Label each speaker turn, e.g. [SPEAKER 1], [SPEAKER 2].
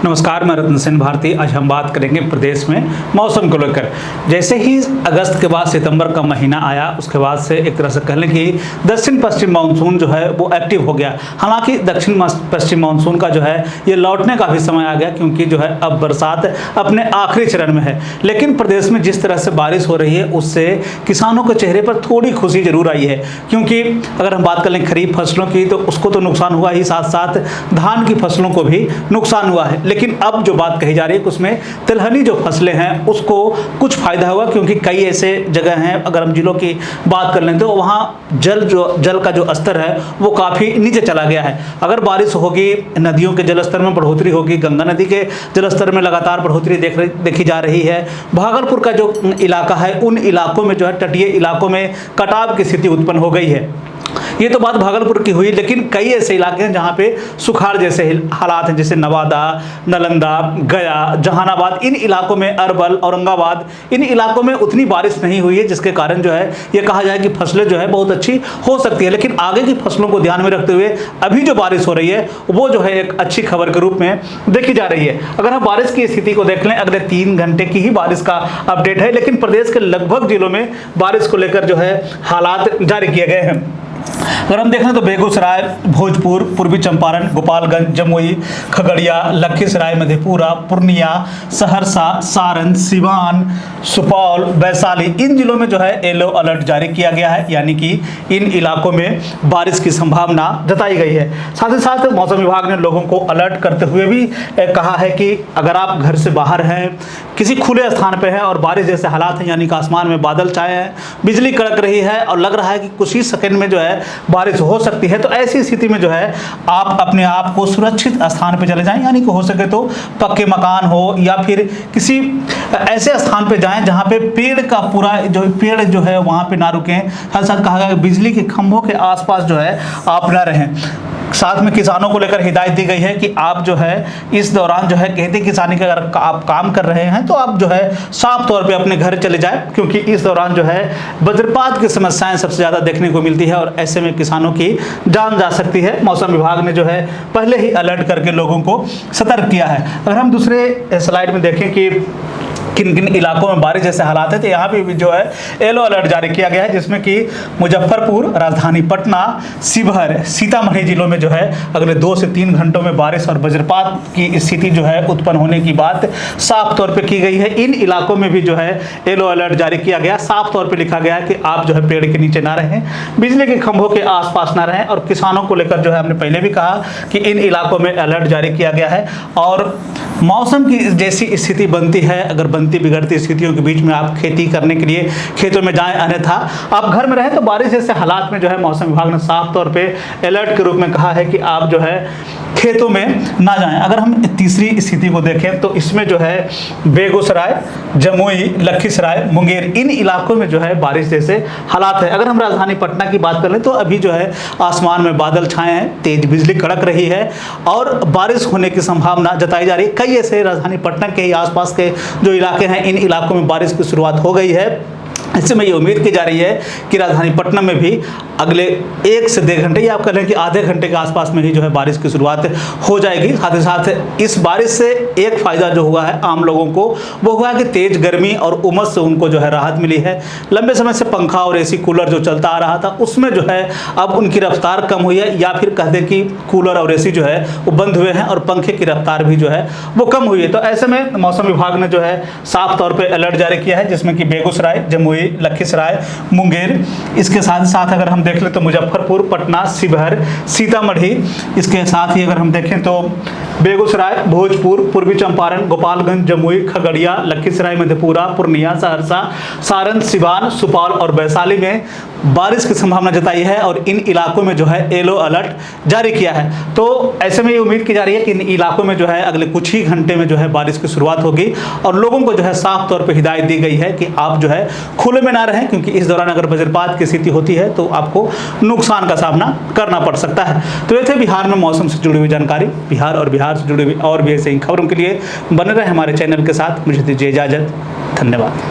[SPEAKER 1] नमस्कार, मैं रत्न सेन भारती। आज हम बात करेंगे प्रदेश में मौसम को लेकर। जैसे ही अगस्त के बाद सितंबर का महीना आया, उसके बाद से एक तरह से कह लें कि दक्षिण पश्चिम मानसून जो है वो एक्टिव हो गया। हालांकि दक्षिण पश्चिम मानसून का जो है ये लौटने का भी समय आ गया, क्योंकि जो है अब बरसात अपने आखिरी चरण में है। लेकिन प्रदेश में जिस तरह से बारिश हो रही है, उससे किसानों के चेहरे पर थोड़ी खुशी जरूर आई है। क्योंकि अगर हम बात कर लें खरीफ फसलों की, तो उसको तो नुकसान हुआ ही, साथ साथ धान की फसलों को भी नुकसान हुआ है। लेकिन अब जो बात कही जा रही है उसमें तिलहनी जो फसलें हैं उसको कुछ फायदा हुआ, क्योंकि कई ऐसे जगह हैं, अगर हम जिलों की बात कर लें तो वहाँ जल का जो स्तर है वो काफ़ी नीचे चला गया है। अगर बारिश होगी, नदियों के जलस्तर में बढ़ोतरी होगी, गंगा नदी के जलस्तर में लगातार बढ़ोतरी देखी जा रही है। भागलपुर का जो इलाका है, उन इलाकों में जो है तटीय इलाकों में कटाव की स्थिति उत्पन्न हो गई है। ये तो बात भागलपुर की हुई, लेकिन कई ऐसे इलाके हैं जहाँ पे सुखाड़ जैसे हालात हैं, जैसे नवादा, नालंदा, गया, जहानाबाद, इन इलाकों में, अरवल, औरंगाबाद, इन इलाकों में उतनी बारिश नहीं हुई है, जिसके कारण जो है ये कहा जाए कि फसलें जो है बहुत अच्छी हो सकती है। लेकिन आगे की फसलों को ध्यान में रखते हुए अभी जो बारिश हो रही है वो जो है एक अच्छी खबर के रूप में देखी जा रही है। अगर हम बारिश की स्थिति को देख लें, अगले 3 घंटे की ही बारिश का अपडेट है, लेकिन प्रदेश के लगभग जिलों में बारिश को लेकर जो है हालात जारी किए गए हैं। अगर हम देखें तो बेगूसराय, भोजपुर, पूर्वी चंपारण, गोपालगंज, जमुई, खगड़िया, लखीसराय, मधेपुरा, पूर्णिया, सहरसा, सारण, सिवान, सुपौल, वैशाली, इन जिलों में जो है येलो अलर्ट जारी किया गया है, यानी कि इन इलाकों में बारिश की संभावना जताई गई है। साथ ही साथ मौसम विभाग ने लोगों को अलर्ट करते हुए भी कहा है कि अगर आप घर से बाहर हैं, किसी खुले स्थान पर हैं और बारिश जैसे हालात हैं, यानी कि आसमान में बादल छाए हैं, बिजली कड़क रही है और लग रहा है कि कुछ ही सेकंड में जो है बारिश हो सकती है, तो ऐसी स्थिति में जो है आप अपने आप को सुरक्षित स्थान पर चले जाएं, यानी कि हो सके तो पक्के मकान हो या फिर किसी ऐसे स्थान पर जाएं जहां पे पेड़ का पूरा पेड़ जो है वहां पे ना रुकें। साथ साथ कहा गया बिजली के खंभों के आसपास जो है आप ना रहें। साथ में किसानों को लेकर हिदायत दी गई है कि आप जो है इस दौरान जो है खेती किसानी का अगर आप काम कर रहे हैं तो आप जो है साफ तौर पे अपने घर चले जाएं, क्योंकि इस दौरान जो है वज्रपात की समस्याएं सबसे ज़्यादा देखने को मिलती है और ऐसे में किसानों की जान जा सकती है। मौसम विभाग ने जो है पहले ही अलर्ट करके लोगों को सतर्क किया है। अगर हम दूसरे स्लाइड में देखें कि किन किन इलाकों में बारिश जैसे हालात है, तो यहाँ पे भी जो है येलो अलर्ट जारी किया गया है, जिसमें कि मुजफ्फरपुर, राजधानी पटना, शिवहर, सीतामढ़ी जिलों में जो है अगले 2 से 3 घंटों में बारिश और वज्रपात की स्थिति जो है उत्पन्न होने की बात साफ तौर पे की गई है। इन इलाकों में भी जो है येलो अलर्ट जारी किया गया। साफ तौर पर लिखा गया है कि आप जो है पेड़ के नीचे ना रहें, बिजली के खंभों के आसपास ना रहें, और किसानों को लेकर जो है हमने पहले भी कहा कि इन इलाकों में अलर्ट जारी किया गया है। और मौसम की जैसी स्थिति बनती है, अगर बनती बिगड़ती स्थितियों के बीच में आप खेती करने के लिए खेतों में जाएं, अन्यथा आप घर में रहें, तो बारिश जैसे हालात में जो है मौसम विभाग ने साफ तौर पे अलर्ट के रूप में कहा है कि आप जो है खेतों में ना जाएं। अगर हम तीसरी स्थिति को देखें तो इसमें जो है बेगूसराय, जमुई, लखीसराय, मुंगेर, इन इलाकों में जो है बारिश जैसे हालात है। अगर हम राजधानी पटना की बात कर लें तो अभी जो है आसमान में बादल छाए हैं, तेज बिजली कड़क रही है और बारिश होने की संभावना जताई जा रही है। कई ऐसे राजधानी पटना के ही आसपास के जो इलाके हैं, इन इलाकों में बारिश की शुरुआत हो गई है। इससे में ये उम्मीद की जा रही है कि राजधानी पटना में भी अगले 1 से 1.5 घंटे, या आप कह लें कि आधे घंटे के आसपास में ही जो है बारिश की शुरुआत हो जाएगी। साथ ही साथ इस बारिश से एक फ़ायदा जो हुआ है आम लोगों को, वो हुआ है कि तेज़ गर्मी और उमस से उनको जो है राहत मिली है। लंबे समय से पंखा और एसी कूलर जो चलता आ रहा था, उसमें जो है अब उनकी रफ्तार कम हुई है, या फिर कह दें कि कूलर और एसी जो है वो बंद हुए हैं और पंखे की रफ्तार भी जो है वो कम हुई है। तो ऐसे में मौसम विभाग ने जो है साफ तौर पर अलर्ट जारी किया है, जिसमें कि बेगूसराय, जमुई, लखीसराय, मुंगेर, इसके साथ साथ अगर हम देख लें तो मुजफ्फरपुर, पटना, शिवहर, सीतामढ़ी, इसके साथ ही अगर हम देखें तो बेगूसराय, भोजपुर, पूर्वी चंपारण, गोपालगंज, जमुई, खगड़िया, लखीसराय, मधेपुरा, पूर्णिया, सहरसा, सारण, सिवान, सुपौल और वैशाली में बारिश की संभावना जताई है और इन इलाकों में जो है येलो अलर्ट जारी किया है। तो ऐसे में ये उम्मीद की जा रही है कि इन इलाकों में जो है अगले कुछ ही घंटे में जो है बारिश की शुरुआत होगी और लोगों को जो है साफ तौर पर हिदायत दी गई है कि आप जो है खुले में ना रहें, क्योंकि इस दौरान अगर वज्रपात की स्थिति होती है तो आपको नुकसान का सामना करना पड़ सकता है। तो ये थे बिहार में मौसम से जुड़ी हुई जानकारी। बिहार और बिहार से जुड़ी हुई और भी ऐसे ही खबरों के लिए बने रहे हमारे चैनल के साथ। मुझे दीजिए इजाज़त। धन्यवाद।